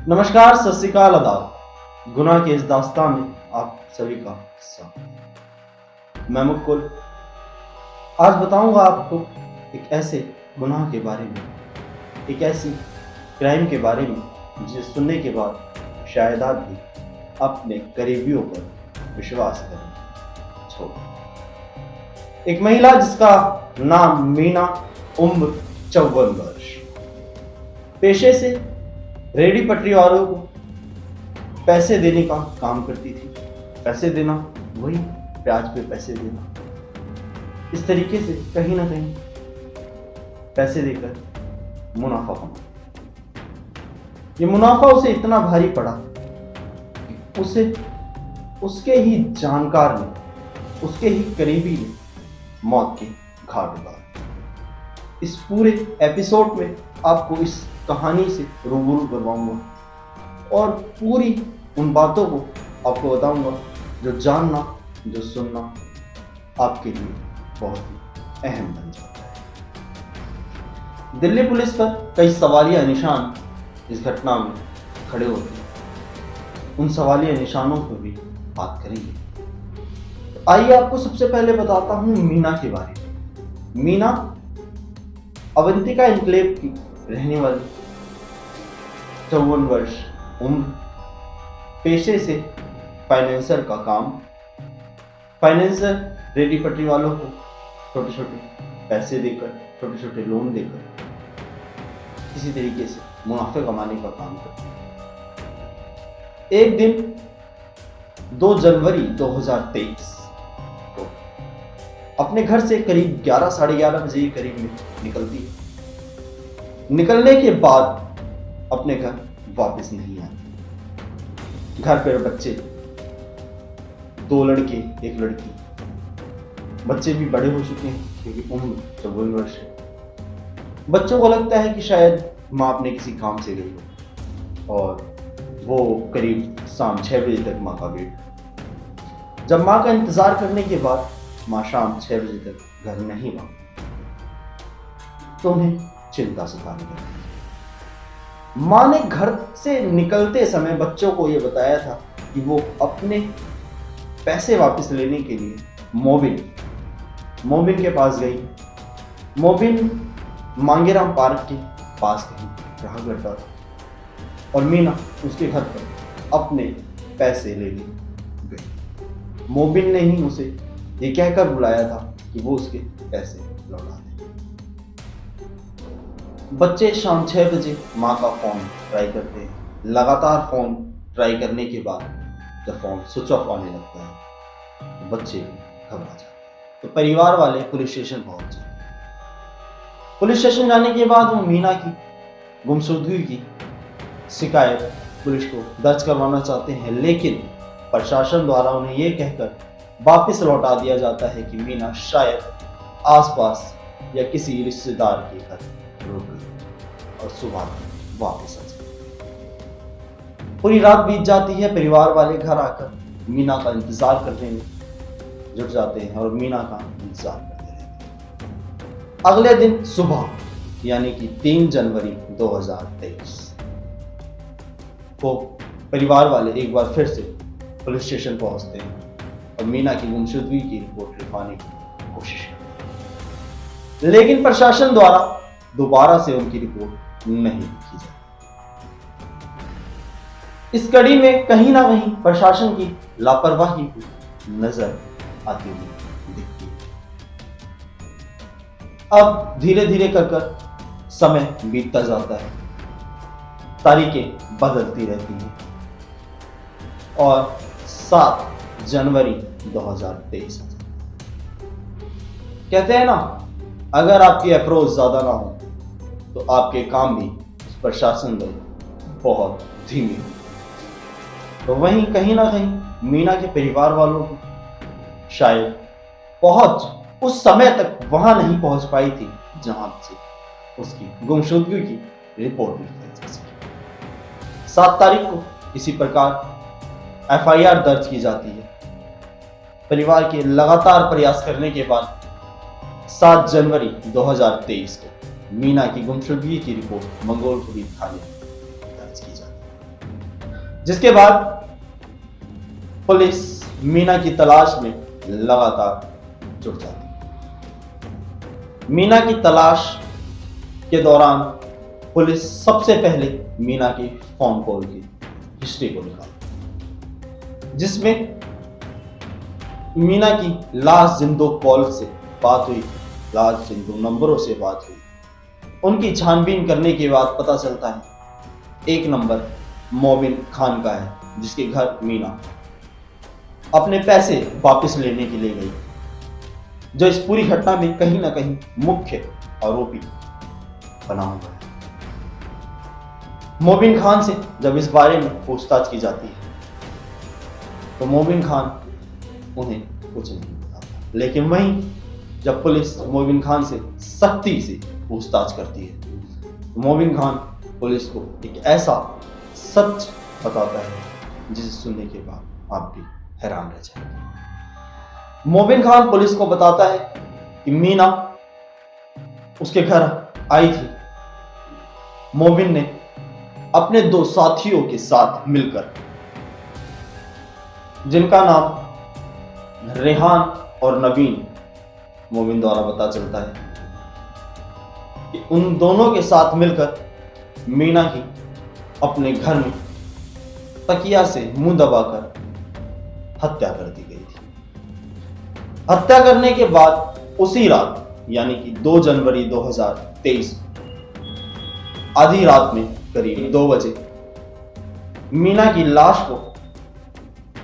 नमस्कार, सत श्री अकाल, आदाब। गुनाह के इस दास्तान में आप सभी का हिस्सा मैं मुकुल। आज बताऊंगा आपको एक ऐसे गुनाह के बारे में, एक ऐसी क्राइम के बारे में जिसे सुनने के बाद शायद आप भी अपने करीबियों पर विश्वास करें। छोड़ एक महिला जिसका नाम मीना, उम्र 54 वर्ष, पेशे से रेडी पटरी वालों को पैसे देने का काम करती थी। पैसे देना वही ब्याज पे पैसे देना, इस तरीके से कहीं ना कहीं पैसे देकर मुनाफा कमाना। ये मुनाफा उसे इतना भारी पड़ा कि उसे उसके ही जानकार ने, उसके ही करीबी ने मौत के घाट उतारा। इस पूरे एपिसोड में आपको इस कहानी से रूबरू करवाऊंगा और पूरी उन बातों को आपको बताऊंगा जो जानना, जो सुनना आपके लिए बहुत ही अहम बन जाता है। दिल्ली पुलिस पर कई सवालिया निशान इस घटना में खड़े होते हैं। उन सवालिया निशानों पर भी बात करेंगे। तो आइए आपको सबसे पहले बताता हूं मीना के बारे में। मीना अवंतिका एन्क्लेव की रहने वाली 54 वर्ष उम्र, पेशे से फाइनेंसर का काम। फाइनेंसर रेडी पटरी वालों को छोटे छोटे पैसे देकर, छोटे छोटे लोन देकर किसी तरीके से मुनाफे कमाने का काम करते हैं। एक दिन 2 जनवरी 2023 को अपने घर से करीब 11 साढ़े 11 बजे के करीब में निकलती है। निकलने के बाद अपने घर वापस नहीं आती। घर पर बच्चे, 2 लड़के 1 लड़की, बच्चे भी बड़े हो चुके हैं क्योंकि उम्र 54 वर्ष है। बच्चों को लगता है कि शायद माँ अपने किसी काम से गई हो और वो करीब शाम 6 बजे तक माँ का वेट। जब माँ का इंतजार करने के बाद माँ शाम 6 बजे तक घर नहीं लौटी तो उन्हें चिंता सताने लगी। माँ ने घर से निकलते समय बच्चों को यह बताया था कि वो अपने पैसे वापस लेने के लिए मोबिन के पास गई। मोबिन मांगेराम पार्क के पास कहीं रहा करता था और मीना उसके घर पर अपने पैसे लेने गई। मोबिन ने ही उसे ये कहकर बुलाया था कि वो उसके पैसे लौटा दे। बच्चे शाम 6 बजे माँ का फोन ट्राई करते हैं। लगातार फोन ट्राई करने के बाद जब फोन स्विच ऑफ आने लगता है तो बच्चे घबरा जाते हैं। तो परिवार वाले पुलिस स्टेशन पहुंच जाते हैं। पुलिस स्टेशन जाने के बाद वो मीना की गुमशुदगी की शिकायत पुलिस को दर्ज करवाना चाहते हैं, लेकिन प्रशासन द्वारा उन्हें यह कहकर वापस लौटा दिया जाता है कि मीना शायद आसपास या किसी रिश्तेदार के घर रुक गई और सुबह वापस आ जाए। पूरी रात बीत जाती है। परिवार वाले घर आकर मीना का इंतजार करने में जुट जाते हैं और मीना का इंतजार करते रहते हैं। अगले दिन सुबह यानी कि 3 जनवरी 2023 को परिवार वाले एक बार फिर से पुलिस स्टेशन पहुंचते हैं और मीना की गुमशुदगी की रिपोर्ट लिखवाने की कोशिश करते हैं, लेकिन प्रशासन द्वारा दोबारा से उनकी रिपोर्ट नहीं लिखी जाती। इस कड़ी में कहीं ना कहीं प्रशासन की लापरवाही नजर आती हुई दिखती है। अब धीरे धीरे कर समय बीतता जाता है, तारीखें बदलती रहती हैं और 7 जनवरी 2023 कहते हैं ना, अगर आपकी अप्रोच ज्यादा ना हो तो आपके काम भी प्रशासन में बहुत धीमे हो। तो वहीं कहीं ना कहीं मीना के परिवार वालों को शायद पहुंच उस समय तक वहां नहीं पहुंच पाई थी जहां से उसकी गुमशुदगी की रिपोर्ट लिखी जा सके। 7 तारीख को इसी प्रकार FIR दर्ज की जाती है। परिवार के लगातार प्रयास करने के बाद 7 जनवरी 2023 को मीना की गुमशुदगी की रिपोर्ट मंगोलपुरी थाने में दर्ज की जाती है। जिसके बाद पुलिस मीना की तलाश में लगातार जुट जाती है। मीना की तलाश के दौरान पुलिस सबसे पहले मीना की फोन कॉल की हिस्ट्री को निकालती, जिसमें मीना की लास्ट जिन 2 कॉल से बात हुई, लास्ट जिन 2 नंबरों से बात हुई, उनकी छानबीन करने के बाद पता चलता है एक नंबर मोबिन खान का है, जिसके घर मीना अपने पैसे वापस लेने के लिए गई, जो इस पूरी घटना में कहीं ना कहीं मुख्य आरोपी बना हुआ है। मोबिन खान से जब इस बारे में पूछताछ की जाती है तो मोबिन खान उन्हें कुछ नहीं बताता, लेकिन वहीं जब पुलिस मोबिन खान से सख्ती से पूछताछ करती है तो मोबिन खान पुलिस को एक ऐसा सच बताता है जिसे सुनने के बाद आप भी हैरान रह जाएंगे। मोबिन खान पुलिस को बताता है कि मीना उसके घर आई थी। मोबिन ने अपने 2 साथियों के साथ मिलकर, जिनका नाम रेहान और नवीन मोबिन द्वारा पता चलता है कि उन दोनों के साथ मिलकर मीना की अपने घर में तकिया से मुंह दबाकर हत्या कर दी गई थी। हत्या करने के बाद उसी रात यानी कि 2 जनवरी 2023 आधी रात में करीब 2 बजे मीना की लाश को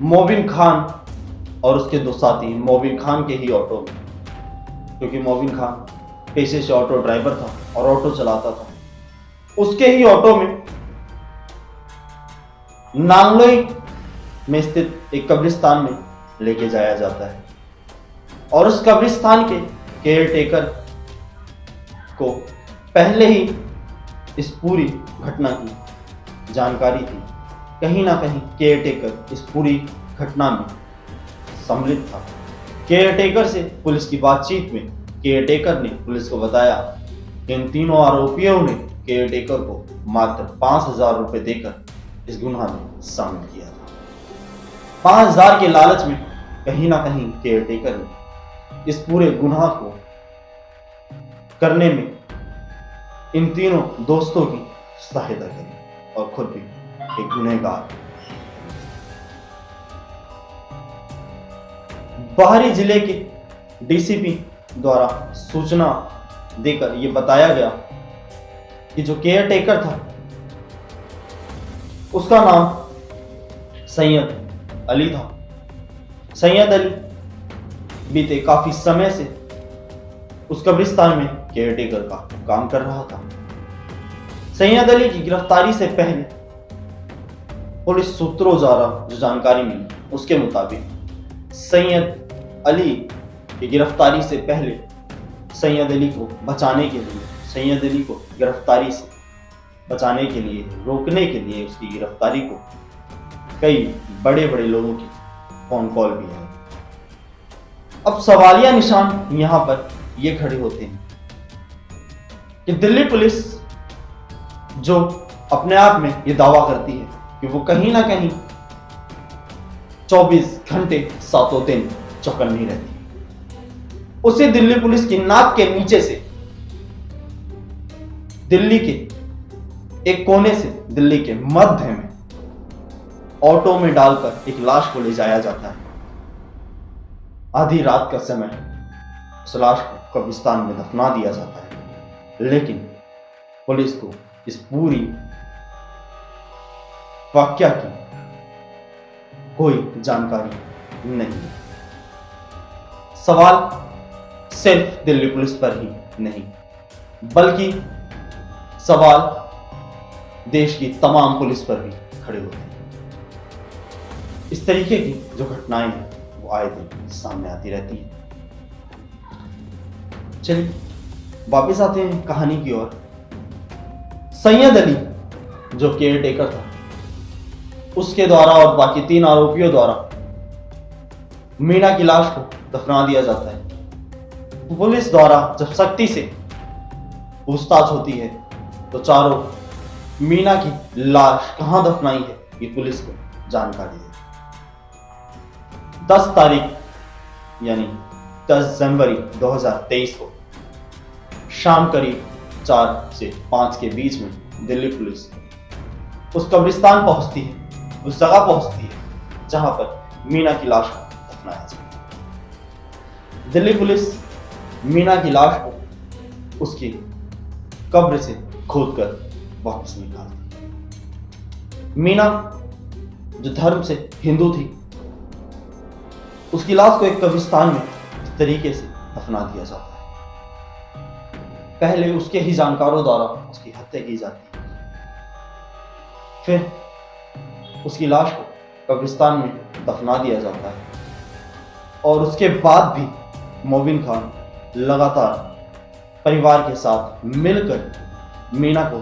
मोबिन खान और उसके 2 साथी मोबिन खान के ही ऑटो में, क्योंकि मोबिन खान पेशे से ऑटो ड्राइवर था और ऑटो चलाता था, उसके ही ऑटो में नांगलोई में स्थित एक कब्रिस्तान में लेके जाया जाता है। और उस कब्रिस्तान के केयरटेकर को पहले ही इस पूरी घटना की जानकारी थी। कहीं ना कहीं केयरटेकर इस पूरी घटना में सम्मिलित था। केयरटेकर से पुलिस की बातचीत में केयरटेकर ने पुलिस को बताया कि इन तीनों आरोपियों ने केयरटेकर को मात्र 5,000 रुपए देकर इस गुनाह में शामिल किया था। 5,000 के लालच में कहीं ना कहीं केयरटेकर ने इस पूरे गुनाह को करने में इन तीनों दोस्तों की सहायता करी और खुद भी एक गुनहगार। बाहरी जिले के डीसीपी द्वारा सूचना देकर यह बताया गया कि जो केयरटेकर था उसका नाम सैयद अली था। सैयद अली बीते काफी समय से उस कब्रिस्तान में केयरटेकर का काम कर रहा था। सैयद अली की गिरफ्तारी से पहले पुलिस सूत्रों द्वारा जो जानकारी मिली उसके मुताबिक सैयद अली की गिरफ्तारी से पहले सैयद अली को बचाने के लिए, सैयद अली को गिरफ्तारी से बचाने के लिए, रोकने के लिए उसकी गिरफ्तारी को कई बड़े बड़े लोगों की फोन कॉल भी है। अब सवालिया निशान यहां पर ये खड़े होते हैं कि दिल्ली पुलिस जो अपने आप में ये दावा करती है कि वो कहीं ना कहीं 24 घंटे 7 दिन चौकन्नी रहती है, उसी दिल्ली पुलिस की नाक के नीचे से दिल्ली के एक कोने से, दिल्ली के मध्य में ऑटो में डालकर एक लाश को ले जाया जाता है। आधी रात का समय उस लाश को कब्रिस्तान में दफना दिया जाता है, लेकिन पुलिस को इस पूरी वाकया की कोई जानकारी नहीं है। सवाल सिर्फ दिल्ली पुलिस पर ही नहीं, बल्कि सवाल देश की तमाम पुलिस पर भी खड़े होते हैं। इस तरीके की जो घटनाएं हैं वो आए दिन सामने आती रहती हैं। चलिए वापस आते हैं कहानी की ओर। सैयद अली जो केयरटेकर था उसके द्वारा और बाकी 3 आरोपियों द्वारा मीना की लाश को दफना दिया जाता है। पुलिस द्वारा जब सख्ती से पूछताछ होती है तो चारों मीना की लाश कहां दफनाई है ये पुलिस को जानकारी दी। 10 तारीख यानी 10 जनवरी 2023 को शाम करीब 4 से 5 के बीच में दिल्ली पुलिस उस कब्रिस्तान पहुंचती है, उस जगह पहुंचती है जहां पर मीना की लाश को दफनाया जाता है। दिल्ली पुलिस मीना की लाश को उसकी कब्र से खोदकर वापस निकालती है। मीना जो धर्म से हिंदू थी, उसकी लाश को एक कब्रिस्तान में इस तरीके से दफना दिया जाता है। पहले उसके ही जानकारों द्वारा उसकी हत्या की जाती है, फिर उसकी लाश को कब्रिस्तान में दफना दिया जाता है और उसके बाद भी मोबिन खान लगातार परिवार के साथ मिलकर मीना को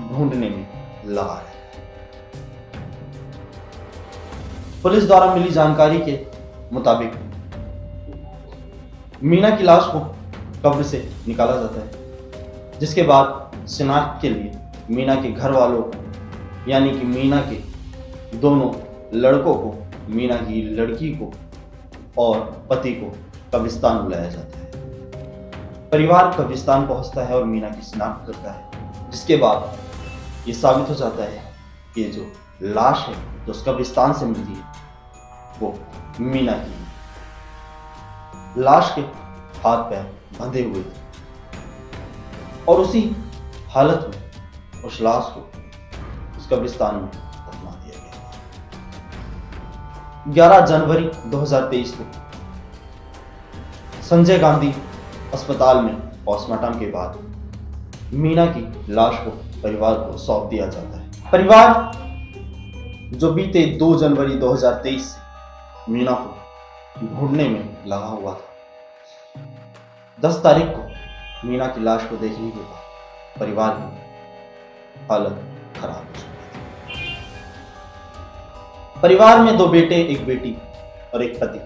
ढूंढने में लगा है। पुलिस द्वारा मिली जानकारी के मुताबिक मीना की लाश को कब्र से निकाला जाता है, जिसके बाद शिनाख्त के लिए मीना के घर वालों को यानी कि मीना के दोनों लड़कों को, मीना की लड़की को और पति को कब्रिस्तान बुलाया जाता है। परिवार कब्रिस्तान पहुंचता है और मीना की शिनाख्त करता है, जिसके बाद ये साबित हो जाता है कि ये जो लाश है जो उस कब्रिस्तान से मिलती है वो मीना की है। लाश के हाथ पैर बंधे हुए थे और उसी हालत में उस लाश को उस कब्रिस्तान में दफना दिया गया। 11 जनवरी 2023 को संजय गांधी अस्पताल में पोस्टमार्टम के बाद मीना की लाश को परिवार को सौंप दिया जाता है। परिवार जो बीते 2 जनवरी 2023 मीना को ढूंढने में लगा हुआ था, 10 तारीख को मीना की लाश को देखने के बाद परिवार की हालत खराब हो चुकी थी। परिवार में 2 बेटे, 1 बेटी और 1 पति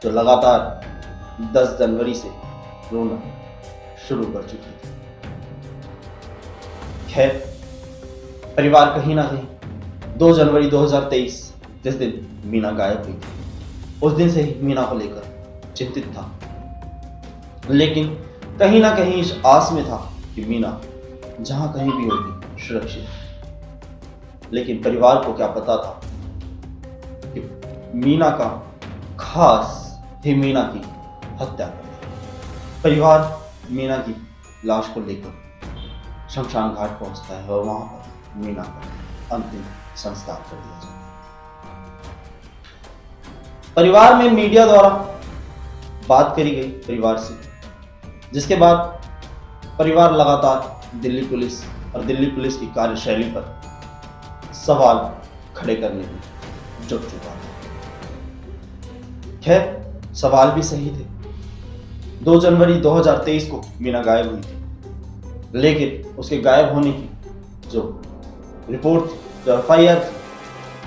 जो लगातार 10 जनवरी से रोना शुरू कर चुके थे। खैर, परिवार कहीं ना कहीं 2 जनवरी 2023 जिस दिन मीना गायब हुई थी, उस दिन से ही मीना को लेकर चिंतित था, लेकिन कहीं ना कहीं इस आस में था कि मीना जहां कहीं भी होगी सुरक्षित। लेकिन परिवार को क्या पता था कि मीना का खास ही मीना की हत्या कर दी। परिवार मीना की लाश को लेकर शमशान घाट पहुंचता है और वहां पर मीना का अंतिम संस्कार कर दिया जाता है। परिवार में मीडिया द्वारा बात करी गई परिवार से, जिसके बाद परिवार लगातार दिल्ली पुलिस और दिल्ली पुलिस की कार्यशैली पर सवाल खड़े करने में जुट चुका था। खैर, सवाल भी सही थे। 2 जनवरी 2023 को मीना गायब हुई थी, लेकिन उसके गायब होने की जो रिपोर्ट थी, जो FIR थी,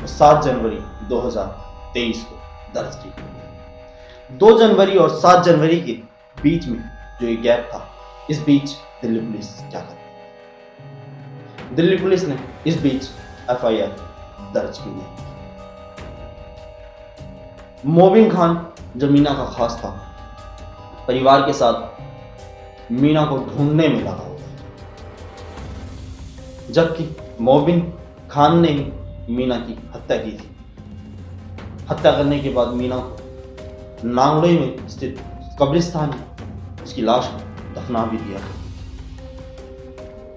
वो 7 जनवरी 2023 को दर्ज की गई। 2 जनवरी और 7 जनवरी के बीच में जो ये गैप था, इस बीच दिल्ली पुलिस क्या करती? दिल्ली पुलिस ने इस बीच FIR दर्ज की नहीं। मोबिन खान जो मीना का खास था, परिवार के साथ मीना को ढूंढने में लगा हुआ है, जबकि मोबिन खान ने ही मीना की हत्या की थी। हत्या करने के बाद मीना को नांगलोई में स्थित कब्रिस्तान में उसकी लाश को दफना भी दिया,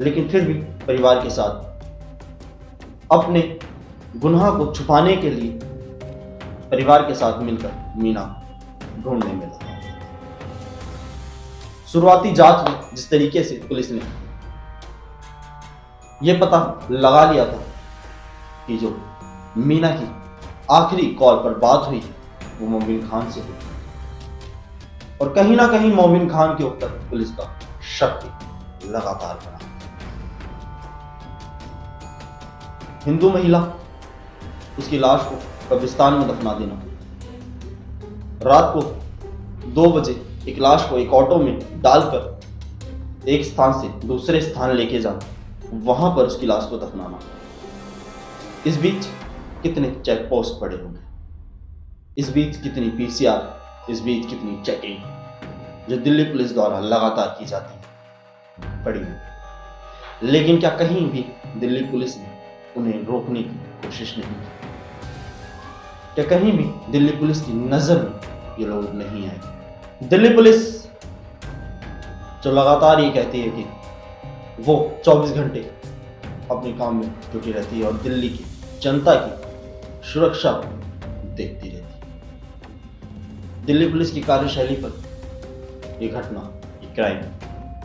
लेकिन फिर भी परिवार के साथ अपने गुनाह को छुपाने के लिए परिवार के साथ मिलकर मीना ढूंढने में लगा। शुरुआती जांच में जिस तरीके से पुलिस ने यह पता लगा लिया था कि जो मीना की आखिरी कॉल पर बात हुई वो मोबिन खान से हुई, और कहीं ना कहीं मोबिन खान के ऊपर पुलिस का शक भी लगातार बढ़ा। हिंदू महिला, उसकी लाश को कब्रिस्तान में दफना देना, रात को 2 बजे एक लाश को एक ऑटो में डालकर एक स्थान से दूसरे स्थान लेके जाना, वहां पर उसकी लाश को दफनाना, इस बीच कितने चेक पोस्ट पड़े होंगे, इस बीच कितनी पीसीआर, इस बीच कितनी चेकिंग जो दिल्ली पुलिस द्वारा लगातार की जाती है पड़ी होगी। लेकिन क्या कहीं भी दिल्ली पुलिस ने उन्हें रोकने की कोशिश नहीं की? क्या कहीं भी दिल्ली पुलिस की नजर में ये लोग नहीं आए? दिल्ली पुलिस जो लगातार ये कहती है कि वो 24 घंटे अपने काम में जुटी रहती है और दिल्ली की जनता की सुरक्षा देखती रहती है, दिल्ली पुलिस की कार्यशैली पर ये घटना, ये क्राइम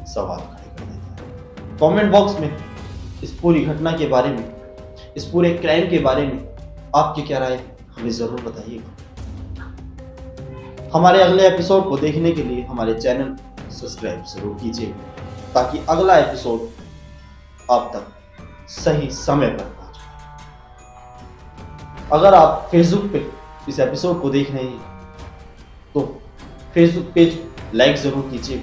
सवाल खड़े कर देता है। कमेंट बॉक्स में इस पूरी घटना के बारे में, इस पूरे क्राइम के बारे में आपकी क्या राय है हमें जरूर बताइएगा। हमारे अगले एपिसोड को देखने के लिए हमारे चैनल सब्सक्राइब जरूर कीजिए ताकि अगला एपिसोड आप तक सही समय पर पहुंचे। अगर आप फेसबुक पे इस एपिसोड को देख रहे हैं तो फेसबुक पेज लाइक जरूर कीजिए।